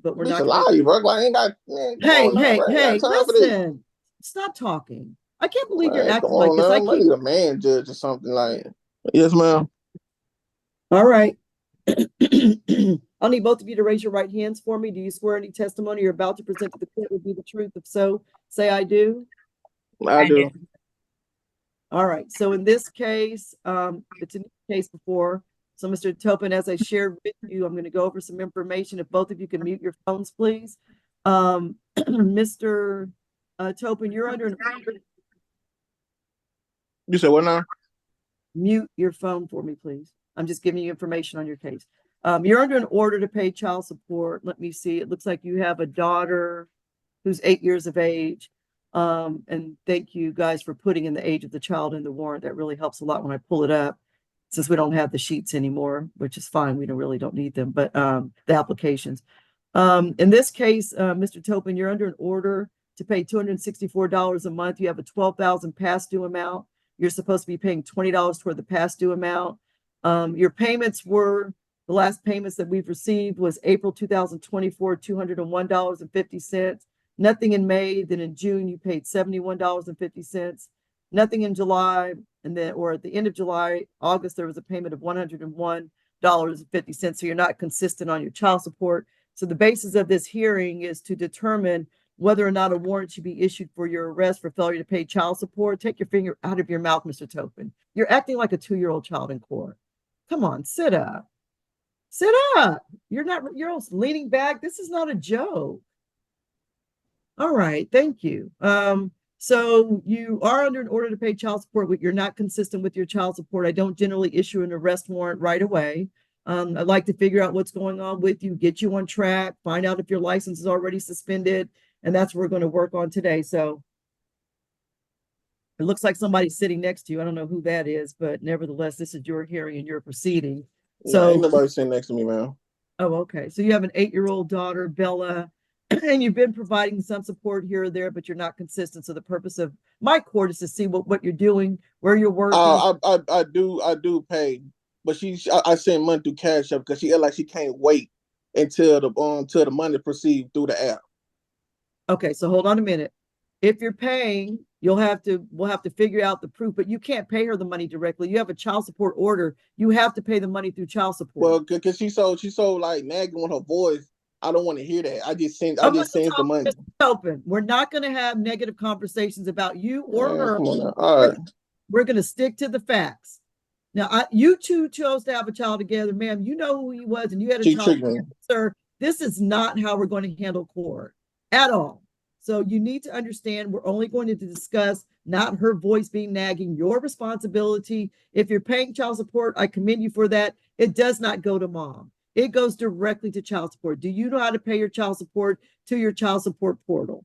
but we're Bitch, not a going lie, to. you work like ain't got, man, come Hey, on now, hey, bro. I ain't got hey, time for this. listen. Stop talking. I can't believe you're Man, come acting like on this. I now. I keep. need a man judge or something like. Yes, ma'am. All right. I'll need both of you to raise your right hands for me. Do you swear any testimony you're about to present to the court will be the truth? If so, say I do. I do. All right. So in this case, it's a new case before. So Mr. Topin, as I shared with you, I'm going to go over some information. If both of you can mute your phones, please. Mr. Topin, you're under an order. You said what now? Mute your phone for me, please. I'm just giving you information on your case. You're under an order to pay child support. Let me see. It looks like you have a daughter who's 8 years of age. And thank you guys for putting in the age of the child in the warrant. That really helps a lot when I pull it up, since we don't have the sheets anymore, which is fine. We really don't need them, but the applications. In this case, Mr. Topin, you're under an order to pay $264 a month. You have a $12,000 past due amount. You're supposed to be paying $20 toward the past due amount. Your payments were, the last payments that we've received was April 2024, $201.50. Nothing in May. Then in June, you paid $71.50. Nothing in July. And then, or at the end of July, August, there was a payment of $101.50. So you're not consistent on your child support. So the basis of this hearing is to determine whether or not a warrant should be issued for your arrest for failure to pay child support. Take your finger out of your mouth, Mr. Topin. You're acting like a 2-year-old child in court. Come on, sit up. Sit up. You're all leaning back. This is not a joke. All right, thank you. So you are under an order to pay child support, but you're not consistent with your child support. I don't generally issue an arrest warrant right away. I'd like to figure out what's going on with you, get you on track, find out if your license is already suspended, and that's what we're going to work on today. So it looks like somebody's sitting next to you. I don't know who that is, but nevertheless, this is your hearing and your proceeding. So ain't nobody sitting next to me, man. Oh, okay. So you have an 8-year-old daughter, Bella, and you've been providing some support here or there, but you're not consistent. So the purpose of my court is to see what you're doing, where you're working. I do pay, but I send money through Cash App because she like she can't wait until the money proceed through the app. Okay, so hold on a minute. If you're paying, we'll have to figure out the proof, but you can't pay her the money directly. You have a child support order. You have to pay the money through child support. Well, because she's so like nagging with her voice. I don't want to hear that. I just send the money. Open. We're not going to have negative conversations about you or her. Come on now. All right. We're going to stick to the facts. Now, you two chose to have a child together, ma'am. You know who he was, and you had a child. Sir, this is not how we're going to handle court at all. So you need to understand we're only going to discuss not her voice being nagging, your responsibility. If you're paying child support, I commend you for that. It does not go to mom. It goes directly to child support. Do you know how to pay your child support to your child support portal?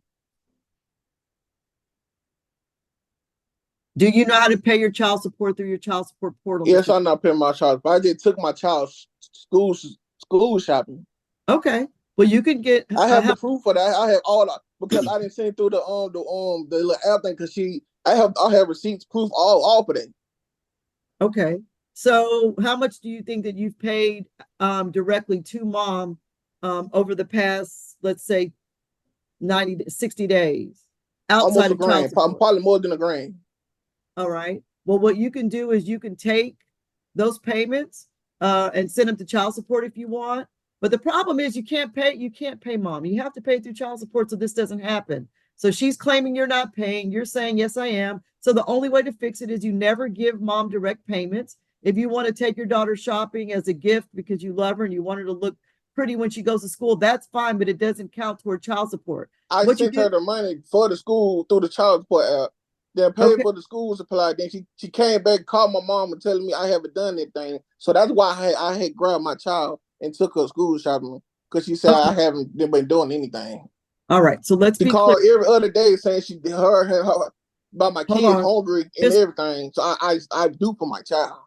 Do you know how to pay your child support through your child support portal? Yes, I'm not paying my child, but I just took my child's school shopping. Okay. Well, you can get. I have the proof for that. I have all that because I didn't send through the little app thing because I have receipts, proof, all for that. Okay. So how much do you think that you've paid directly to mom over the past, let's say, 60 days? Outside of grand, probably more than $1,000. All right. Well, what you can do is you can take those payments and send them to child support if you want. But the problem is you can't pay mom. You have to pay through child support so this doesn't happen. So she's claiming you're not paying. You're saying, yes, I am. So the only way to fix it is you never give mom direct payments. If you want to take your daughter shopping as a gift because you love her and you want her to look pretty when she goes to school, that's fine, but it doesn't count toward child support. I sent her the money for the school through the child support app. Then paid for the school supply. Then she came back, called my mom and telling me I haven't done anything. So that's why I had grabbed my child and took her school shopping because she said I haven't been doing anything. All right, so let's be called clear. Every other day saying her about my kids hungry and everything. So I do for my child.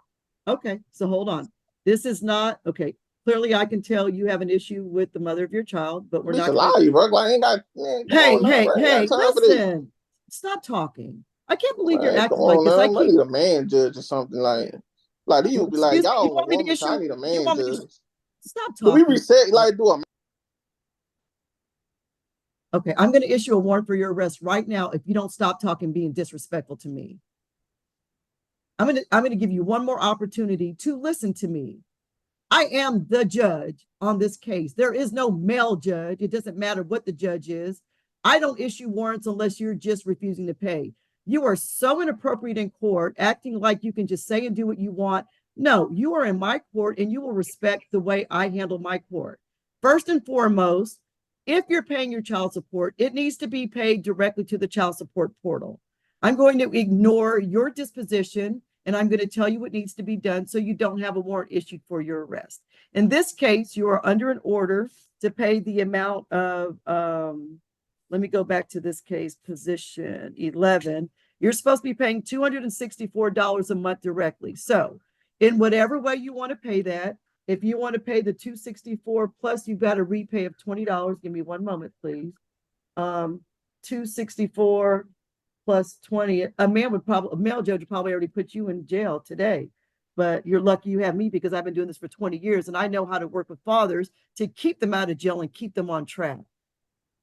Okay, so hold on. This is not okay. Clearly, I can tell you have an issue with the mother of your child, but we're not. Lie, you work like I ain't got. Hey, listen. Stop talking. I can't believe you're acting like this. I need a man judge or something like you'll be like, y'all, I need a man judge. Stop talking. We reset do a Okay, I'm going to issue a warrant for your arrest right now if you don't stop talking, being disrespectful to me. I'm going to give you one more opportunity to listen to me. I am the judge on this case. There is no male judge. It doesn't matter what the judge is. I don't issue warrants unless you're just refusing to pay. You are so inappropriate in court, acting like you can just say and do what you want. No, you are in my court and you will respect the way I handle my court. First and foremost, if you're paying your child support, it needs to be paid directly to the child support portal. I'm going to ignore your disposition and I'm going to tell you what needs to be done so you don't have a warrant issued for your arrest. In this case, you are under an order to pay the amount of, let me go back to this case, position 11. You're supposed to be paying $264 a month directly. So in whatever way you want to pay that, if you want to pay the $264 plus you've got a repay of $20, give me one moment, please. $264 plus 20, a male judge would probably already put you in jail today, but you're lucky you have me because I've been doing this for 20 years and I know how to work with fathers to keep them out of jail and keep them on track.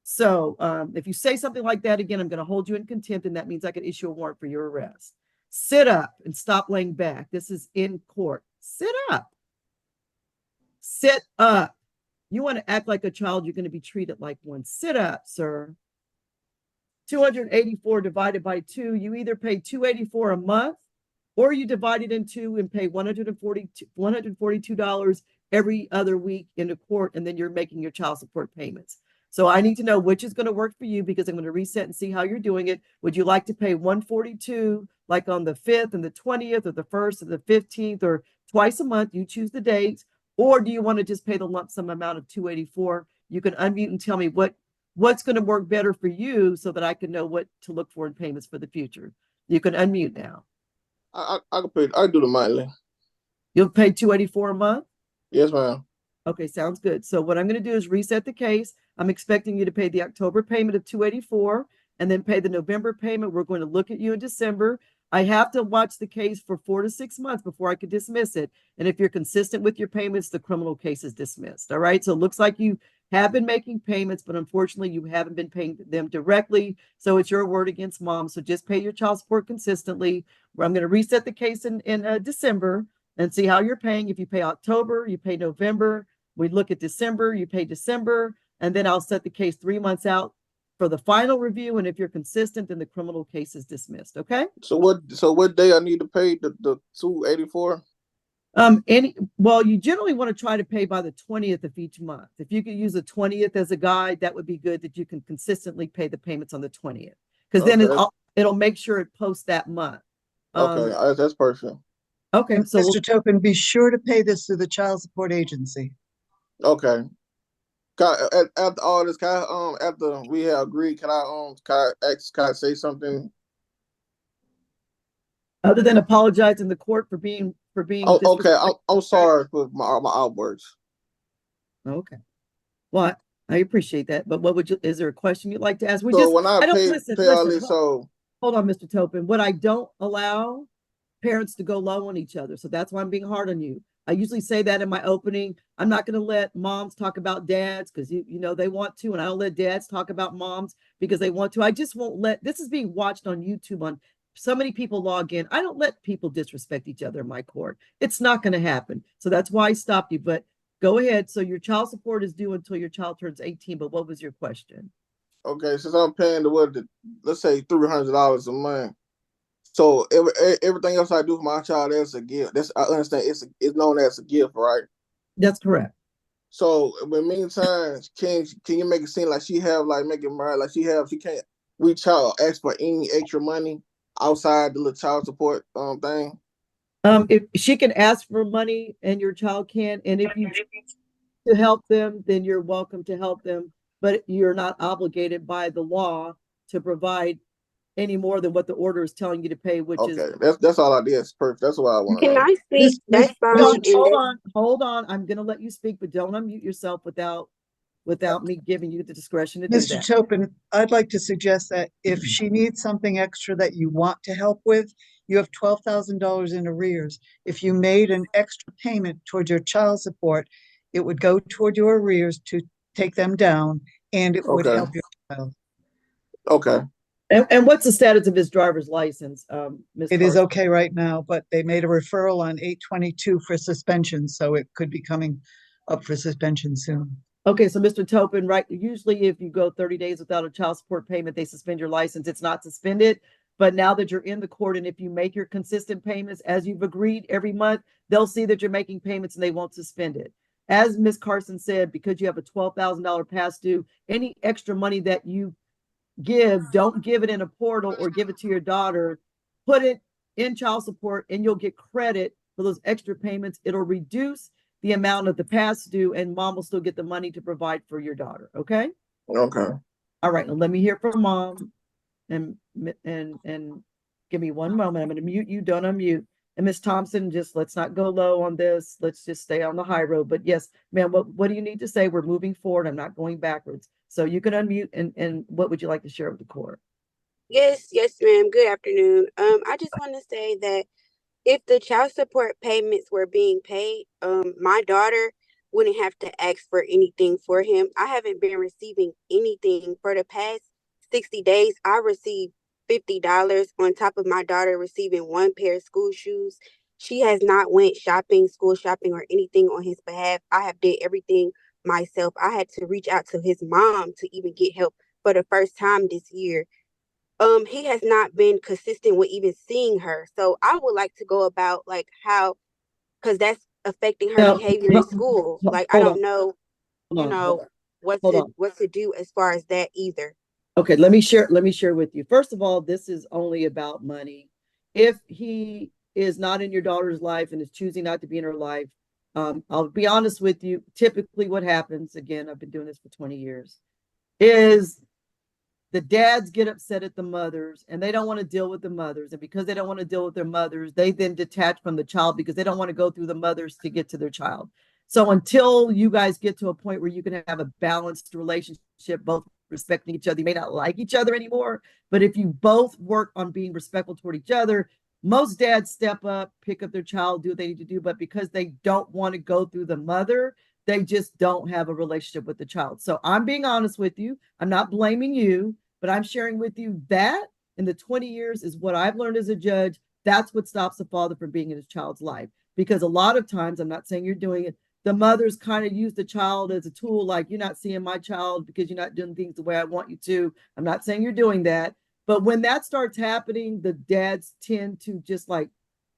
So if you say something like that again, I'm going to hold you in contempt, and that means I can issue a warrant for your arrest. Sit up and stop laying back. This is in court. Sit up. Sit up. You want to act like a child, you're going to be treated like one. Sit up, sir. 284 divided by 2, you either pay 284 a month or you divide it in two and pay $142 every other week into court, and then you're making your child support payments. So I need to know which is going to work for you because I'm going to reset and see how you're doing it. Would you like to pay 142 like on the 5th and the 20th or the 1st or the 15th or twice a month? You choose the dates. Or do you want to just pay the lump sum amount of 284? You can unmute and tell me what's going to work better for you so that I can know what to look for in payments for the future. You can unmute now. I can pay. I do the monthly. You'll pay 284 a month? Yes, ma'am. Okay, sounds good. So what I'm going to do is reset the case. I'm expecting you to pay the October payment of 284 and then pay the November payment. We're going to look at you in December. I have to watch the case for 4 to 6 months before I could dismiss it. And if you're consistent with your payments, the criminal case is dismissed. All right. So it looks like you have been making payments, but unfortunately you haven't been paying them directly. So it's your word against mom. So just pay your child support consistently. I'm going to reset the case in December and see how you're paying. If you pay October, you pay November. We look at December, you pay December, and then I'll set the case 3 months out for the final review. And if you're consistent, then the criminal case is dismissed. Okay. So what day I need to pay the 284? Well, you generally want to try to pay by the 20th of each month. If you could use the 20th as a guide, that would be good, that you can consistently pay the payments on the 20th, because then it'll make sure it posts that month. Okay, that's perfect. Okay, so Mr. Topin, be sure to pay this to the child support agency. Okay. After all this, after we have agreed, can I say something? Other than apologize in the court for being okay. I'm sorry for my outbursts. Okay. Well, I appreciate that. But is there a question you'd like to ask? When I pay all this, so hold on, Mr. Topin. What I don't allow parents to go low on each other. So that's why I'm being hard on you. I usually say that in my opening. I'm not going to let moms talk about dads because you know they want to, and I don't let dads talk about moms because they want to. I just won't let. This is being watched on YouTube. On so many people log in. I don't let people disrespect each other in my court. It's not going to happen. So that's why I stopped you. But go ahead. So your child support is due until your child turns 18. But what was your question? Okay, since I'm paying let's say $300 a month. So everything else I do for my child is a gift. I understand it's known as a gift, right? That's correct. So in the meantime, can you make it seem like she have make it right, like she can't reach out or ask for any extra money outside the little child support thing? If she can ask for money and your child can, and if you to help them, then you're welcome to help them, but you're not obligated by the law to provide any more than what the order is telling you to pay, which is that's all I did. It's perfect. That's what I want. Can I speak? That's fine. Hold on. I'm gonna let you speak, but don't unmute yourself without me giving you the discretion to do that. Mr. Topin, I'd like to suggest that if she needs something extra that you want to help with, you have $12,000 in arrears. If you made an extra payment toward your child support, it would go toward your arrears to take them down, and it would help your child. Okay. And what's the status of his driver's license, Ms. It is Carson? okay right now, but they made a referral on 8/22 for suspension, so it could be coming up for suspension soon. Okay, so Mr. Topin, right, usually if you go 30 days without a child support payment, they suspend your license. It's not suspended. But now that you're in the court and if you make your consistent payments as you've agreed every month, they'll see that you're making payments and they won't suspend it. As Ms. Carson said, because you have a $12,000 past due, any extra money that you give, don't give it in a portal or give it to your daughter. Put it in child support and you'll get credit for those extra payments. It'll reduce the amount of the past due and mom will still get the money to provide for your daughter. Okay. Okay. All right. Now let me hear from mom and give me one moment. I'm going to mute you. Don't unmute. And Miss Thompson, just let's not go low on this. Let's just stay on the high road. But yes, ma'am, what do you need to say? We're moving forward. I'm not going backwards. So you can unmute and what would you like to share with the court? Yes, ma'am. Good afternoon. I just want to say that if the child support payments were being paid, my daughter wouldn't have to ask for anything for him. I haven't been receiving anything for the past 60 days. I received $50 on top of my daughter receiving one pair of school shoes. She has not went shopping, school shopping, or anything on his behalf. I have did everything myself. I had to reach out to his mom to even get help for the first time this year. He has not been consistent with even seeing her. So I would like to go about like how, because that's affecting her Now, behavior in school. Like I hold don't on, know, hold on, hold on. what to do as far as that either. Okay, let me share with you. First of all, this is only about money. If he is not in your daughter's life and is choosing not to be in her life, I'll be honest with you. Typically, what happens, again, I've been doing this for 20 years, is the dads get upset at the mothers and they don't want to deal with the mothers. And because they don't want to deal with their mothers, they then detach from the child because they don't want to go through the mothers to get to their child. So until you guys get to a point where you can have a balanced relationship, both respecting each other, you may not like each other anymore, but if you both work on being respectful toward each other, most dads step up, pick up their child, do what they need to do. But because they don't want to go through the mother, they just don't have a relationship with the child. So I'm being honest with you. I'm not blaming you, but I'm sharing with you that in the 20 years is what I've learned as a judge. That's what stops the father from being in his child's life. Because a lot of times, I'm not saying you're doing it, the mothers kind of use the child as a tool, like you're not seeing my child because you're not doing things the way I want you to. I'm not saying you're doing that. But when that starts happening, the dads tend to just like,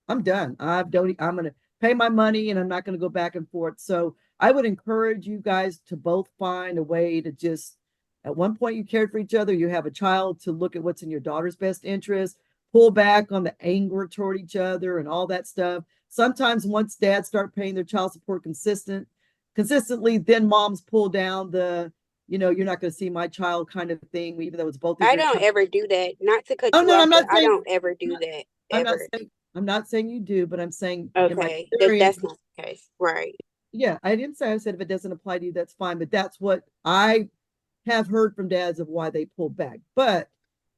I'm done. I'm going to pay my money and I'm not going to go back and forth. So I would encourage you guys to both find a way to just, at one point you cared for each other, you have a child, to look at what's in your daughter's best interest, pull back on the anger toward each other and all that stuff. Sometimes once dads start paying their child support consistently, then moms pull down the, you're not going to see my child kind of thing, even though it's both of I your don't child. ever do that. Not to cut Oh you no, off, I'm but not I saying don't ever do that ever. I'm not saying you do, but I'm saying in my Okay, if experience, that's not the case, right? yeah, I didn't say, I said if it doesn't apply to you, that's fine. But that's what I have heard from dads of why they pull back. But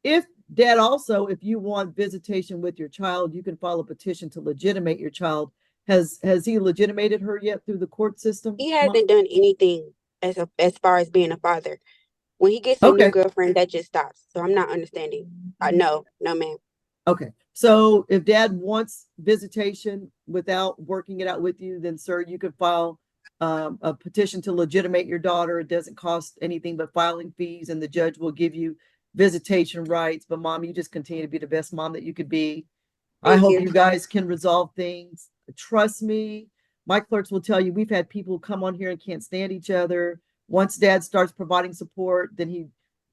if dad also, if you want visitation with your child, you can file a petition to legitimate your child. Has he legitimated her yet through the court system? He hasn't done anything as far as being a father. When he gets a new Okay. girlfriend, that just stops. So I'm not understanding. No, ma'am. Okay. So if dad wants visitation without working it out with you, then sir, you could file a petition to legitimate your daughter. It doesn't cost anything but filing fees, and the judge will give you visitation rights. But mom, you just continue to be the best mom that you could be. I Thank hope you. you guys can resolve things. Trust me, my clerks will tell you, we've had people come on here and can't stand each other. Once dad starts providing support, then he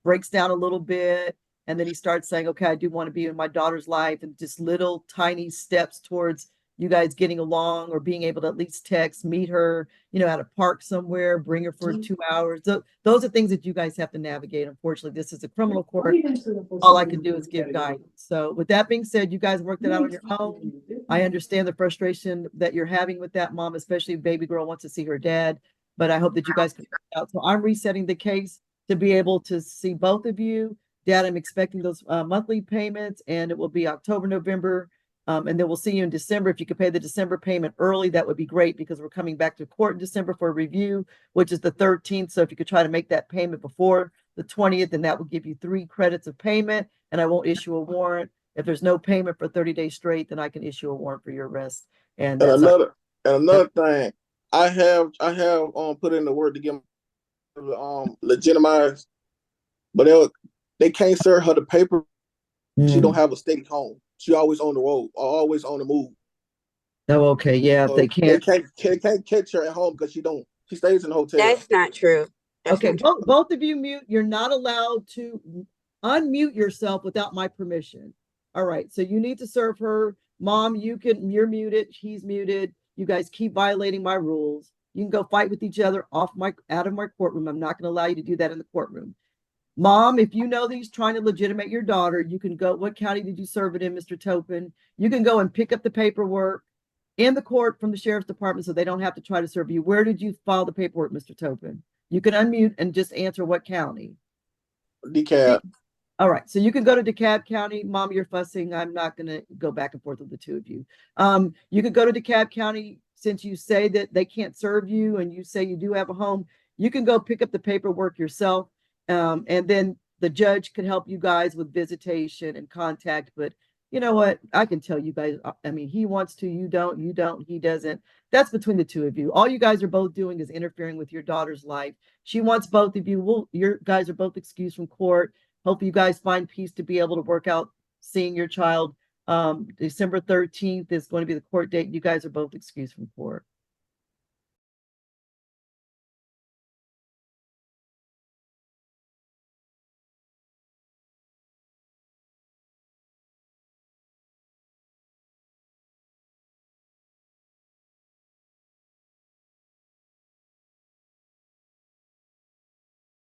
breaks down a little bit. And then he starts saying, okay, I do want to be in my daughter's life, and just little tiny steps towards you guys getting along or being able to at least text, meet her, at a park somewhere, bring her for 2 hours. Those are things that you guys have to navigate. Unfortunately, this is a criminal court. All I can do is give guidance. So with that being said, you guys worked it out on your own. I understand the frustration that you're having with that, mom, especially if baby girl wants to see her dad, but I hope that you guys can work it out. So I'm resetting the case to be able to see both of you. Dad, I'm expecting those monthly payments, and it will be October, November, and then we'll see you in December. If you could pay the December payment early, that would be great, because we're coming back to court in December for a review, which is the 13th. So if you could try to make that payment before the 20th, and that will give you 3 credits of payment, and I won't issue a warrant. If there's no payment for 30 days straight, then I can issue a warrant for your arrest. And And that's not, another thing, I have put in the word to get legitimized, but they can't serve her the paper. She don't have a steady home. She always on the road, or always on the move. oh, okay, yeah, So they can't. they can't catch her at home because she stays in the hotel. That's not true. That's Okay, not true. both of you mute. You're not allowed to unmute yourself without my permission. All right, so you need to serve her. Mom, you're muted. He's muted. You guys keep violating my rules. You can go fight with each other out of my courtroom. I'm not going to allow you to do that in the courtroom. Mom, if you know that he's trying to legitimate your daughter, you can go. What county did you serve it in, Mr. Topin? You can go and pick up the paperwork in the court from the sheriff's department so they don't have to try to serve you. Where did you file the paperwork, Mr. Topin? You can unmute and just answer what county. DeKalb. All right, so you can go to DeKalb County. Mom, you're fussing. I'm not going to go back and forth with the two of you. You could go to DeKalb County since you say that they can't serve you and you say you do have a home. You can go pick up the paperwork yourself, and then the judge can help you guys with visitation and contact. But you know what? I can tell you guys, I mean, he wants to, you don't, he doesn't. That's between the two of you. All you guys are both doing is interfering with your daughter's life. She wants both of you. Your guys are both excused from court. Hope you guys find peace to be able to work out seeing your child. December 13th is going to be the court date. You guys are both excused from court.